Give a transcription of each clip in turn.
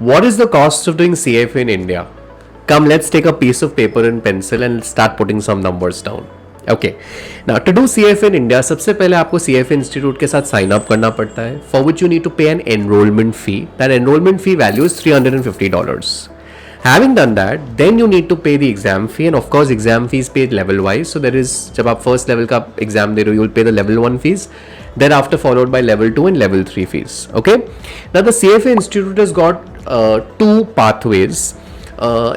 What is the cost of doing CFA in India? Come, let's take a piece of paper and pencil and start putting some numbers down. Okay. Now, to do CFA in India, सबसे पहले आपको CFA Institute के साथ sign up करना पड़ता है, for which you need to pay an enrollment fee. That enrollment fee value is $350. Having done that, then you need to pay the exam fee, and of course exam fees paid level wise. So there is, जब आप first level का exam दे रहे हो, you will pay the level 1 fees, then after followed by level 2 and level 3 fees. Okay. Now the CFA Institute has got two pathways.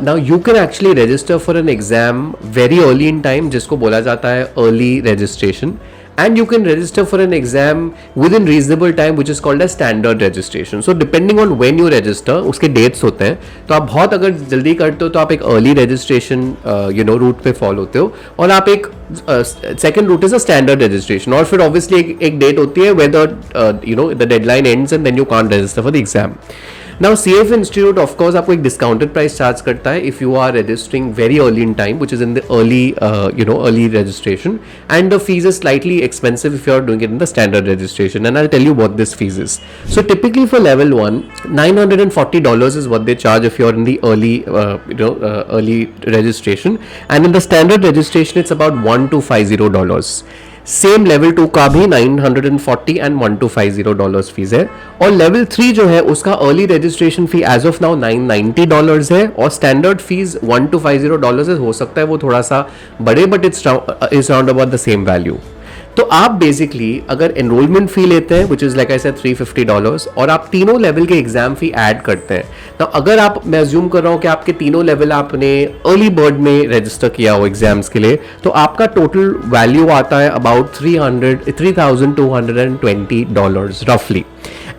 Now you can actually register for an exam very early in time, जिसको बोला जाता है early registration, and you can register for an exam within reasonable time, which is called as standard registration. So depending on when you register, उसके dates होते हैं. तो आप बहुत अगर जल्दी करते हो तो आप एक early registration route पे fall होते हो, और आप एक second route is a standard registration, और फिर obviously एक date होती है where the deadline ends and then you can't register for the exam. Now CFA Institute of course आपको एक discounted price charge करता है if you are registering very early in time, which is in the early registration, and the fees is slightly expensive if you are doing it in the standard registration, and I'll tell you what this fees is. So typically for level 1, $940 is what they charge if you are in the early registration, and in the standard registration it's about $1250. Same level 2 का भी 940 and $1250 fees है, और level 3 जो है उसका early registration fee as of now $990 है, और standard fees $1250 है. हो सकता है वो थोड़ा सा बढ़े, but it's round about the same value. तो आप बेसिकली अगर एनरोलमेंट फी लेते हैं which is like I said $350, और आप तीनों लेवल के एग्जाम फी ऐड करते हैं, तो अगर आप, मैं अज्यूम कर रहा हूँ कि आपके तीनों लेवल आपने अर्ली बर्ड में रजिस्टर किया हो एग्जाम्स के लिए, तो आपका टोटल वैल्यू आता है अबाउट $3,220 रफली.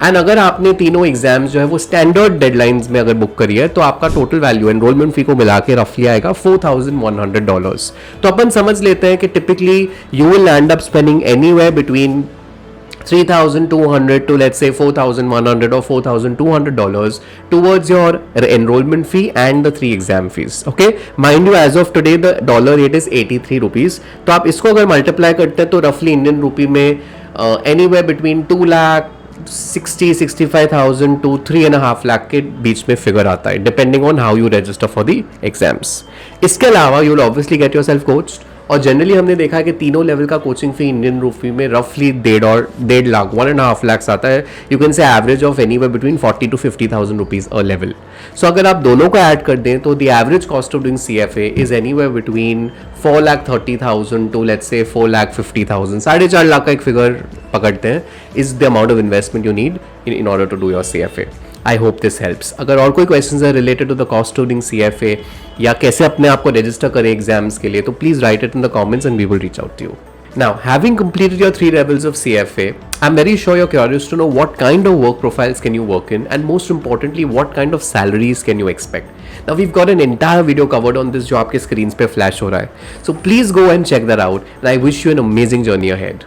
एंड अगर आपने तीनों एग्जाम्स जो है वो स्टैंडर्ड डेडलाइंस में अगर बुक करी है, तो आपका टोटल वैल्यू एनरोलमेंट फी को मिला के रफली आएगा $4,100. तो अपन समझ लेते हैं कि typically you will and up spending anywhere between $3,200 to let's say $4,100 or $4,200 towards your enrollment fee and the 3 exam fees. Okay, mind you, as of today the dollar rate is 83 rupees. तो आप इसको अगर multiply करते हैं तो रफली Indian rupee में anywhere between 2,60,000-65,000 to 3.5 lakh के बीच में फिगर आता है, depending on how you register for the exams. इसके अलावा you will obviously get your self coached, और जनरली हमने देखा है कि तीनों लेवल का कोचिंग फी इंडियन रूपी में रफली 1.5 लाख 1.5 lakhs आता है. You can say average of anywhere between 40,000 to 50,000 rupees a level. So अगर आप दोनों को ऐड कर दें तो the average cost of doing CFA is anywhere between 4,30,000 to let's say 4,50,000. 4.5 lakh का एक फिगर पकड़ते हैं is the amount of investment you need in order to do your CFA. I hope this helps. अगर और कोई क्वेश्चंस है related to the cost of doing CFA या कैसे अपने आप को रजिस्टर करें एग्जाम्स के लिए, तो please write it in the comments and we will reach out to you. Now, having completed your 3 levels of CFA, I'm very sure you're curious to know what kind of work profiles can you work in, and most importantly, what kind of salaries can you expect. Now, we've got an entire video covered on this जो आपके screens पे flash हो रहा है. So please go and check that out, and I wish you an amazing journey ahead.